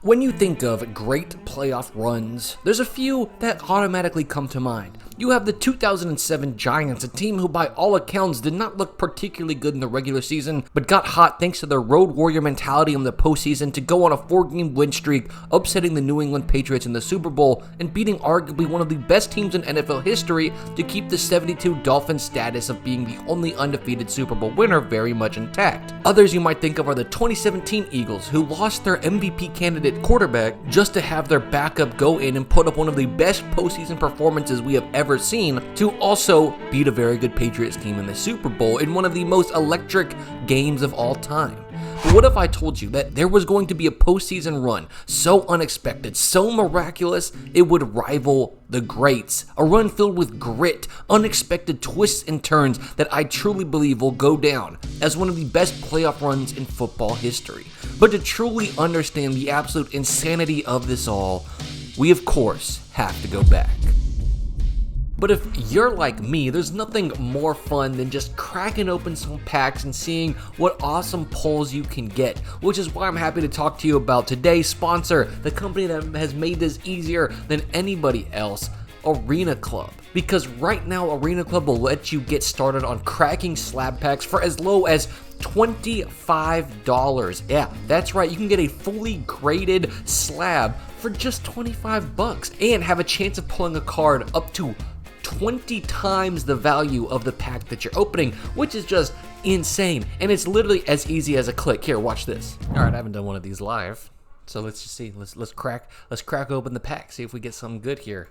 When you think of great playoff runs, there's a few that automatically come to mind. You have the 2007 Giants, a team who by all accounts did not look particularly good in the regular season, but got hot thanks to their road warrior mentality in the postseason to go on a 4-game win streak, upsetting the New England Patriots in the Super Bowl and beating arguably one of the best teams in NFL history to keep the 72 Dolphins status of being the only undefeated Super Bowl winner very much intact. Others you might think of are the 2017 Eagles, who lost their MVP candidate quarterback just to have their backup go in and put up one of the best postseason performances we have ever seen, to also beat a very good Patriots team in the Super Bowl in one of the most electric games of all time. But what if I told you that there was going to be a postseason run so unexpected, so miraculous, it would rival the greats? A run filled with grit, unexpected twists and turns that I truly believe will go down as one of the best playoff runs in football history. But to truly understand the absolute insanity of this all, we of course have to go back. But if you're like me, there's nothing more fun than just cracking open some packs and seeing what awesome pulls you can get, which is why I'm happy to talk to you about today's sponsor, the company that has made this easier than anybody else, Arena Club. Because right now, Arena Club will let you get started on cracking slab packs for as low as $25. Yeah, that's right, you can get a fully graded slab for just $25 and have a chance of pulling a card up to 20 times the value of the pack that you're opening, which is just insane. And it's literally as easy as a click. Here, watch this. All right, I haven't done one of these live, so let's just see. Let's crack open the pack, see if we get something good here.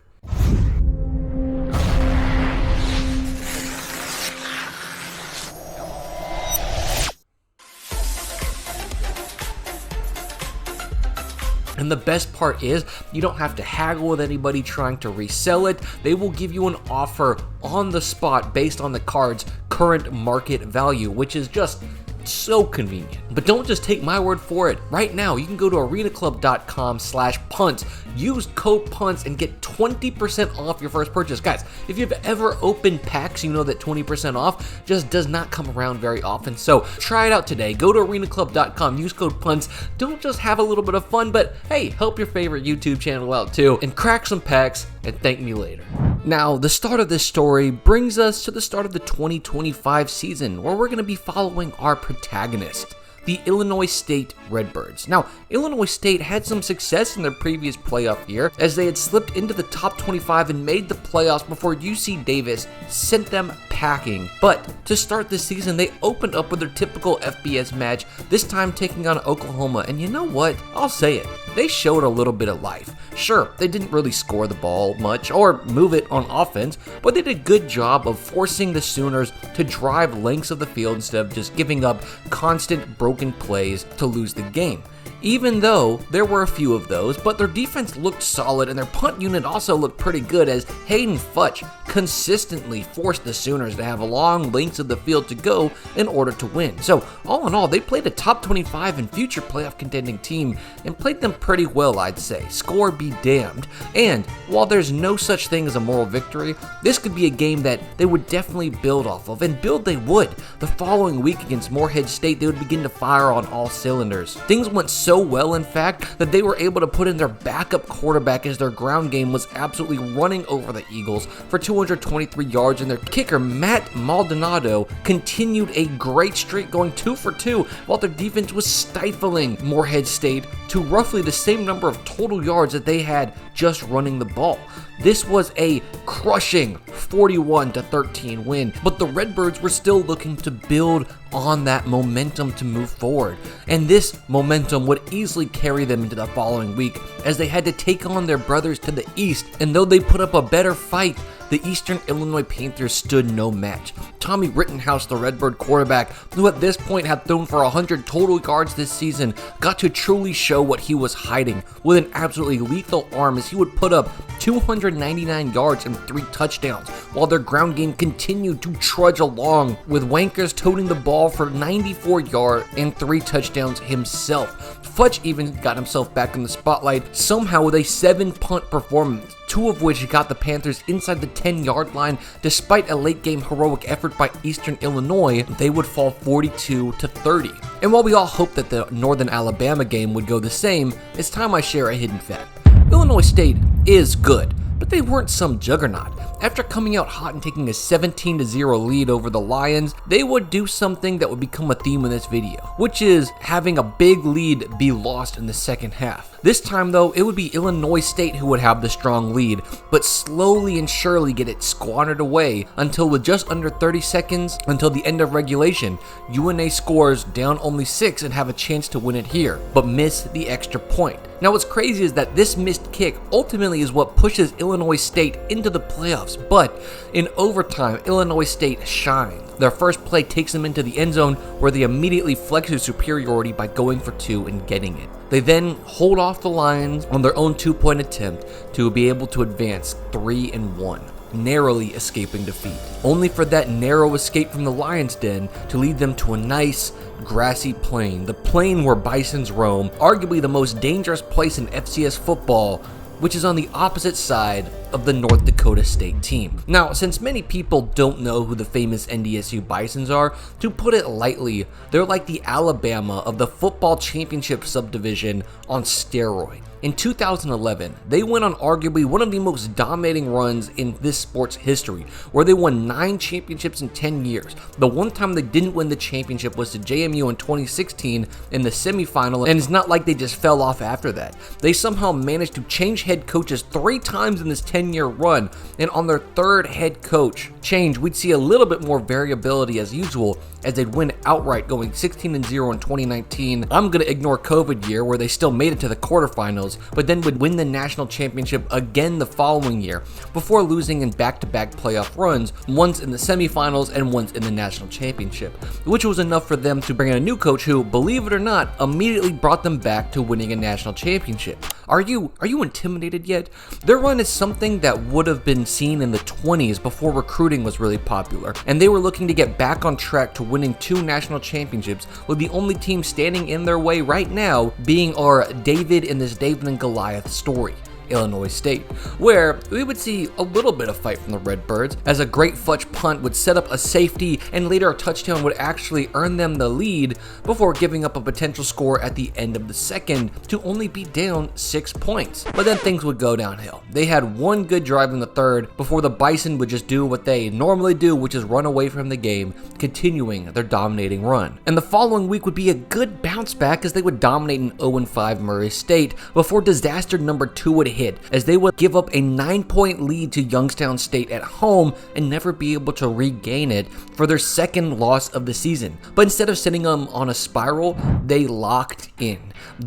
And the best part is, you don't have to haggle with anybody trying to resell it. They will give you an offer on the spot based on the card's current market value, which is just so convenient. But don't just take my word for it. Right now, you can go to arenaclub.com/punts, use code punts, and get 20% off your first purchase. Guys, if you've ever opened packs, you know that 20% off just does not come around very often. So try it out today. Go to arenaclub.com, use code punts. Don't just have a little bit of fun, but hey, help your favorite YouTube channel out too, and crack some packs and thank me later. Now, the start of this story brings us to the start of the 2025 season, where we're going to be following our protagonist, the Illinois State Redbirds. Now, Illinois State had some success in their previous playoff year, as they had slipped into the top 25 and made the playoffs before UC Davis sent them packing. But to start this season, they opened up with their typical FBS match, this time taking on Oklahoma. And you know what? I'll say it. They showed a little bit of life. Sure, they didn't really score the ball much or move it on offense, but they did a good job of forcing the Sooners to drive lengths of the field instead of just giving up constant broken plays to lose the game. Even though there were a few of those, but their defense looked solid and their punt unit also looked pretty good, as Hayden Futch consistently forced the Sooners to have long lengths of the field to go in order to win. So all in all, they played a top 25 and future playoff contending team and played them pretty well, I'd say. Score be damned. And while there's no such thing as a moral victory, this could be a game that they would definitely build off of, and build they would. The following week against Morehead State, they would begin to fire on all cylinders. Things went so well, in fact, that they were able to put in their backup quarterback, as their ground game was absolutely running over the Eagles for 223 yards, and their kicker, Matt Maldonado, continued a great streak, going 2 for 2, while their defense was stifling Morehead State to roughly the same number of total yards that they had just running the ball. This was a crushing 41-13 win, but the Redbirds were still looking to build on that momentum to move forward, and this momentum would easily carry them into the following week, as they had to take on their brothers to the east, and though they put up a better fight, the Eastern Illinois Panthers stood no match. Tommy Rittenhouse, the Redbird quarterback, who at this point had thrown for 100 total yards this season, got to truly show what he was hiding with an absolutely lethal arm, as he would put up 299 yards and 3 touchdowns, while their ground game continued to trudge along, with Wankers toting the ball for 94 yards and 3 touchdowns himself. Futch even got himself back in the spotlight somehow with a 7-punt performance, 2 of which got the Panthers inside the 10-yard line. Despite a late-game heroic effort by Eastern Illinois, they would fall 42-30. And while we all hope that the Northern Alabama game would go the same, it's time I share a hidden fact. Illinois State is good, but they weren't some juggernaut. After coming out hot and taking a 17-0 lead over the Lions, they would do something that would become a theme in this video, which is having a big lead be lost in the second half. This time though, it would be Illinois State who would have the strong lead, but slowly and surely get it squandered away until with just under 30 seconds until the end of regulation, UNA scores down only 6 and have a chance to win it here, but miss the extra point. Now what's crazy is that this missed kick ultimately is what pushes Illinois State into the playoffs, but in overtime, Illinois State shines. Their first play takes them into the end zone where they immediately flex their superiority by going for 2 and getting it. They then hold off the Lions on their own 2-point attempt to be able to advance 3-1. Narrowly escaping defeat, only for that narrow escape from the Lions' den to lead them to a nice grassy plain, the plain where bisons roam, arguably the most dangerous place in FCS football, which is on the opposite side of the North Dakota State team. Now, since many people don't know who the famous NDSU Bisons are, to put it lightly, they're like the Alabama of the football championship subdivision on steroids. In 2011, they went on arguably one of the most dominating runs in this sport's history, where they won 9 championships in 10 years. The one time they didn't win the championship was to JMU in 2016 in the semifinal, and it's not like they just fell off after that. They somehow managed to change head coaches 3 times in this 10-year run, and on their 3rd head coach change, we'd see a little bit more variability as usual, as they'd win outright going 16-0 in 2019. I'm going to ignore COVID year where they still made it to the quarterfinals, but then would win the national championship again the following year before losing in back-to-back playoff runs, once in the semifinals and once in the national championship, which was enough for them to bring in a new coach who, believe it or not, immediately brought them back to winning a national championship. Are you intimidated yet? Their run is something that would have been seen in the 20s before recruiting was really popular, and they were looking to get back on track to winning 2 national championships, with the only team standing in their way right now being our David in this David and Goliath story, Illinois State, where we would see a little bit of fight from the Redbirds, as a great fudge punt would set up a safety and later a touchdown would actually earn them the lead before giving up a potential score at the end of the second to only be down 6 points. But then things would go downhill. They had one good drive in the 3rd before the Bison would just do what they normally do, which is run away from the game, continuing their dominating run. And the following week would be a good bounce back as they would dominate an 0-5 Murray State before disaster number 2 would hit, as they would give up a 9-point lead to Youngstown State at home and never be able to regain it for their 2nd loss of the season. But instead of sending them on a spiral, they locked in.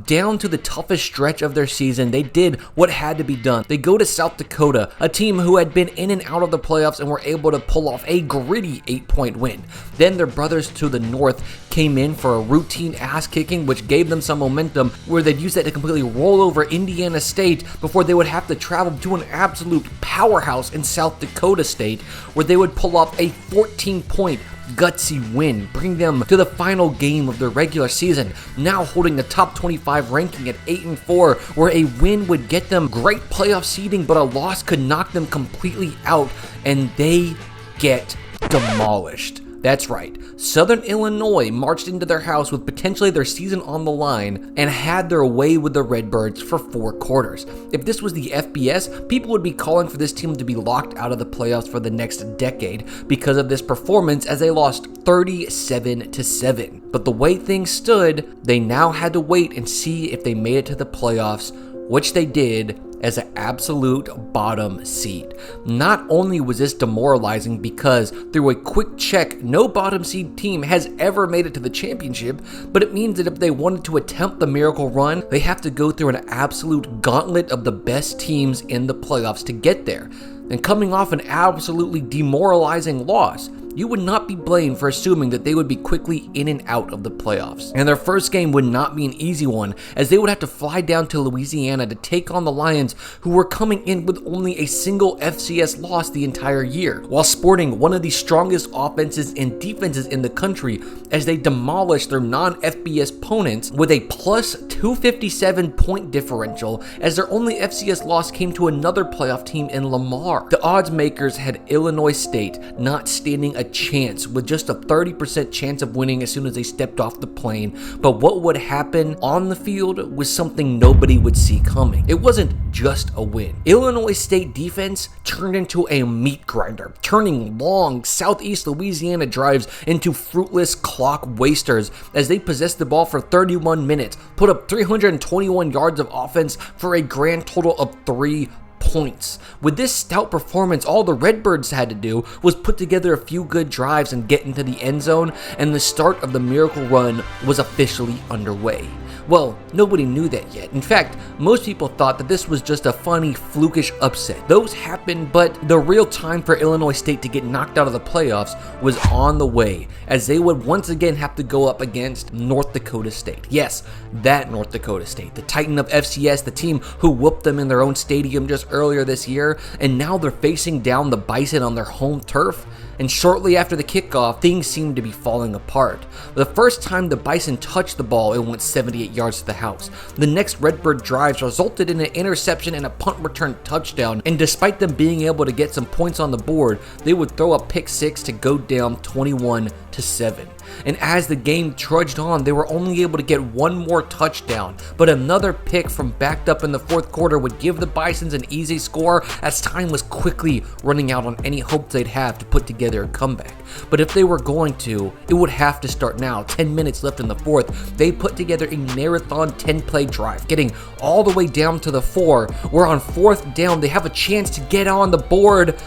Down to the toughest stretch of their season, they did what had to be done. They go to South Dakota, a team who had been in and out of the playoffs and were able to pull off a gritty 8-point win. Then their brothers to the north came in for a routine ass kicking, which gave them some momentum, where they'd use that to completely roll over Indiana State before they would have to travel to an absolute powerhouse in South Dakota State, where they would pull off a 14-point gutsy win, bring them to the final game of their regular season, now holding the top 25 ranking at 8-4, where a win would get them great playoff seeding, but a loss could knock them completely out, and they get demolished. That's right, Southern Illinois marched into their house with potentially their season on the line and had their way with the Redbirds for 4 quarters. If this was the FBS, people would be calling for this team to be locked out of the playoffs for the next decade because of this performance, as they lost 37-7. But the way things stood, they now had to wait and see if they made it to the playoffs, which they did, as an absolute bottom seed. Not only was this demoralizing because through a quick check, no bottom seed team has ever made it to the championship, but it means that if they wanted to attempt the miracle run, they have to go through an absolute gauntlet of the best teams in the playoffs to get there. And coming off an absolutely demoralizing loss, you would not be blamed for assuming that they would be quickly in and out of the playoffs. And their first game would not be an easy one, as they would have to fly down to Louisiana to take on the Lions, who were coming in with only a single FCS loss the entire year, while sporting one of the strongest offenses and defenses in the country, as they demolished their non-FBS opponents with a plus 257 point differential, as their only FCS loss came to another playoff team in Lamar. The odds makers had Illinois State not standing a chance, with just a 30% chance of winning as soon as they stepped off the plane. But what would happen on the field was something nobody would see coming. It wasn't just a win. Illinois State defense turned into a meat grinder, turning long Southeast Louisiana drives into fruitless clock wasters as they possessed the ball for 31 minutes, put up 321 yards of offense for a grand total of 3 points. With this stout performance, all the Redbirds had to do was put together a few good drives and get into the end zone, and the start of the miracle run was officially underway. Well, nobody knew that yet. In fact, most people thought that this was just a funny, flukish upset. Those happened, but the real time for Illinois State to get knocked out of the playoffs was on the way, as they would once again have to go up against North Dakota State. Yes, that North Dakota State, the Titan of FCS, the team who whooped them in their own stadium just earlier this year, and now they're facing down the Bison on their home turf. And shortly after the kickoff, things seemed to be falling apart. The first time the Bison touched the ball, it went 78 yards to the house. The next Redbird drives resulted in an interception and a punt return touchdown, and despite them being able to get some points on the board, they would throw a pick six to go down 21-7. And as the game trudged on, they were only able to get one more touchdown, but another pick from backed up in the fourth quarter would give the Bisons an easy score, as time was quickly running out on any hope they'd have to put together a comeback. But if they were going to, it would have to start now. 10 minutes left in the fourth, they put together a marathon 10-play drive, getting all the way down to the 4, where on fourth down they have a chance to get on the board,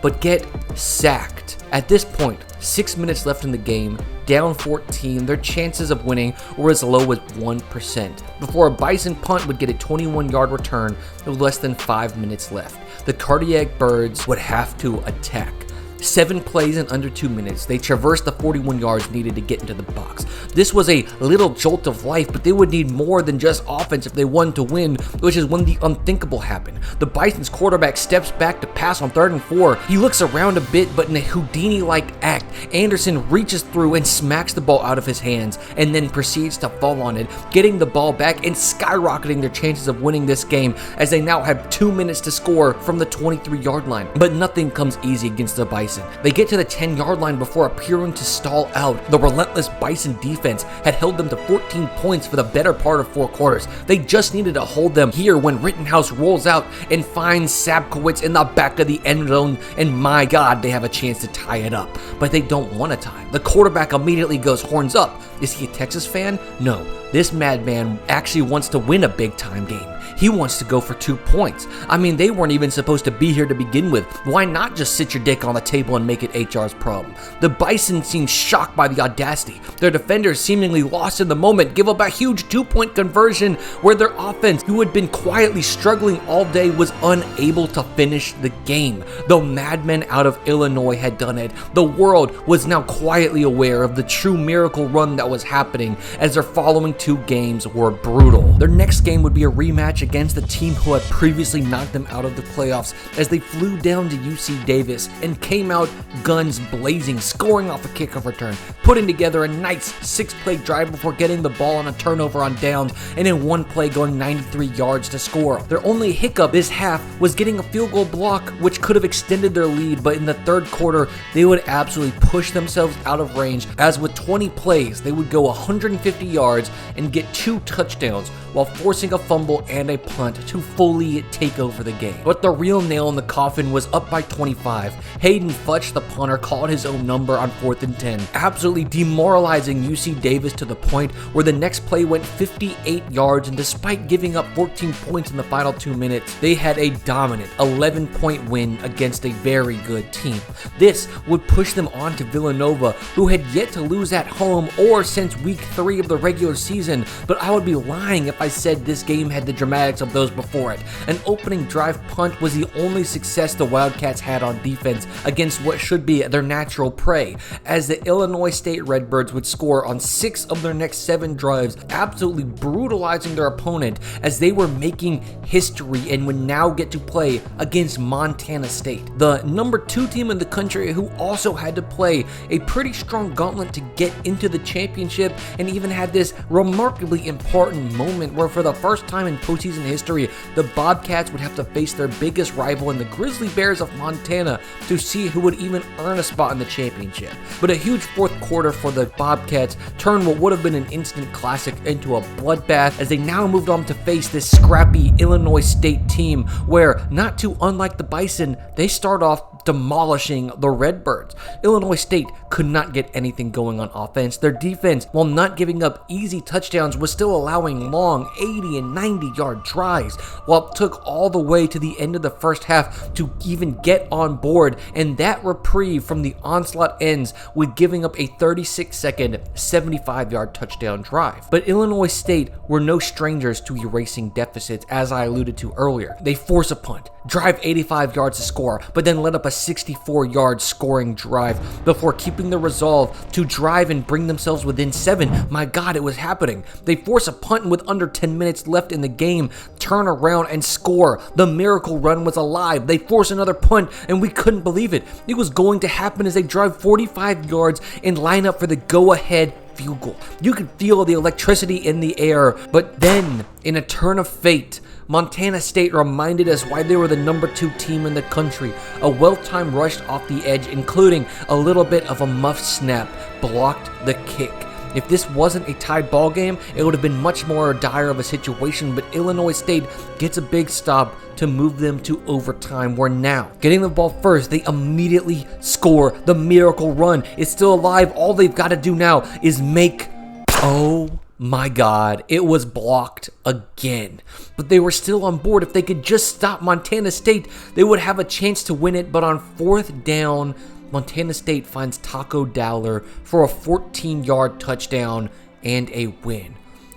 but get sacked. At this point, 6 minutes left in the game, down 14, their chances of winning were as low as 1%, before a Bison punt would get a 21-yard return with less than 5 minutes left. The Cardiac Birds would have to attack. 7 plays in under 2 minutes, they traversed the 41 yards needed to get into the box. This was a little jolt of life, but they would need more than just offense if they wanted to win, which is when the unthinkable happened. The Bison's quarterback steps back to pass on 3rd and 4. He looks around a bit, but in a Houdini-like act, Anderson reaches through and smacks the ball out of his hands, and then proceeds to fall on it, getting the ball back and skyrocketing their chances of winning this game, as they now have 2 minutes to score from the 23-yard line. But nothing comes easy against the Bison. They get to the 10-yard line before appearing to stall out. The relentless Bison defense had held them to 14 points for the better part of 4 quarters. They just needed to hold them here when Rittenhouse rolls out and finds Sapkowitz in the back of the end zone, and my God, they have a chance to tie it up. But they don't want to tie. The quarterback immediately goes horns up. Is he a Texas fan? No. This madman actually wants to win a big-time game. He wants to go for 2 points. I mean, they weren't even supposed to be here to begin with. Why not just sit your dick on the table and make it HR's problem? The Bison seem shocked by the audacity. Their defenders, seemingly lost in the moment, give up a huge 2-point conversion where their offense, who had been quietly struggling all day, was unable to finish the game. The madmen out of Illinois had done it. The world was now quietly aware of the true miracle run that was happening, as their following 2 games were brutal. Their next game would be a rematch against the team who had previously knocked them out of the playoffs, as they flew down to UC Davis and came out guns blazing, scoring off a kickoff return, putting together a nice 6-play drive before getting the ball on a turnover on downs, and in 1 play going 93 yards to score. Their only hiccup this half was getting a field goal block, which could have extended their lead, but in the 3rd quarter, they would absolutely push themselves out of range, as with 20 plays, they would go 150 yards and get 2 touchdowns, while forcing a fumble and a punt to fully take over the game. But the real nail in the coffin was up by 25. Hayden Futch, the punter, called his own number on 4th and 10, absolutely demoralizing UC Davis to the point where the next play went 58 yards, and despite giving up 14 points in the final 2 minutes, they had a dominant 11-point win against a very good team. This would push them on to Villanova, who had yet to lose at home or since week 3 of the regular season, but I would be lying if I said this game had the dramatics of those before it. An opening drive punt was the only success the Wildcats had on defense against what should be their natural prey, as the Illinois State Redbirds would score on 6 of their next 7 drives, absolutely brutalizing their opponent, as they were making history and would now get to play against Montana State, the number 2 team in the country, who also had to play a pretty strong gauntlet to get into the championship, and even had this remarkably important moment where for the first time in postseason season history, the Bobcats would have to face their biggest rival in the Grizzly Bears of Montana to see who would even earn a spot in the championship. But a huge fourth quarter for the Bobcats turned what would have been an instant classic into a bloodbath as they now moved on to face this scrappy Illinois State team where, not too unlike the Bison, they start off demolishing the Redbirds. Illinois State could not get anything going on offense. Their defense, while not giving up easy touchdowns, was still allowing long 80 and 90-yard drives, while it took all the way to the end of the first half to even get on board, and that reprieve from the onslaught ends with giving up a 36-second, 75-yard touchdown drive. But Illinois State were no strangers to erasing deficits, as I alluded to earlier. They force a punt, drive 85 yards to score, but then let up a 64-yard scoring drive before keeping the resolve to drive and bring themselves within 7. My God, it was happening. They force a punt with under 10 minutes left in the game, turn around and score. The miracle run was alive. They force another punt, and we couldn't believe it. It was going to happen as they drive 45 yards and line up for the go-ahead field goal. You could feel the electricity in the air, but then, in a turn of fate, Montana State reminded us why they were the number 2 team in the country. A well-timed rush off the edge, including a little bit of a muff snap, blocked the kick. If this wasn't a tied ball game, it would have been much more dire of a situation, but Illinois State gets a big stop to move them to overtime, where now, getting the ball first, they immediately score. The miracle run is still alive. All they've got to do now is make... Oh my God, it was blocked again. But they were still on board. If they could just stop Montana State, they would have a chance to win it. But on 4th down, Montana State finds Taco Dowler for a 14-yard touchdown and a win.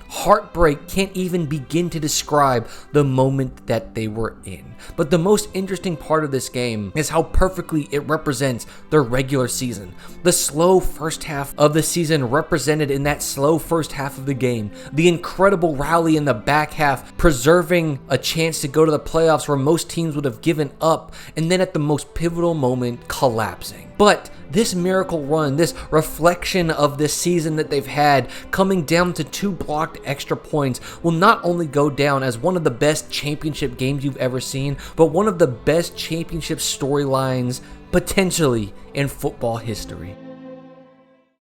Heartbreak can't even begin to describe the moment that they were in. But the most interesting part of this game is how perfectly it represents their regular season. The slow first half of the season represented in that slow first half of the game. The incredible rally in the back half, preserving a chance to go to the playoffs where most teams would have given up, and then at the most pivotal moment, collapsing. But this miracle run, this reflection of this season that they've had, coming down to 2 blocked extra points, will not only go down as one of the best championship games you've ever seen, but one of the best championship storylines potentially in football history.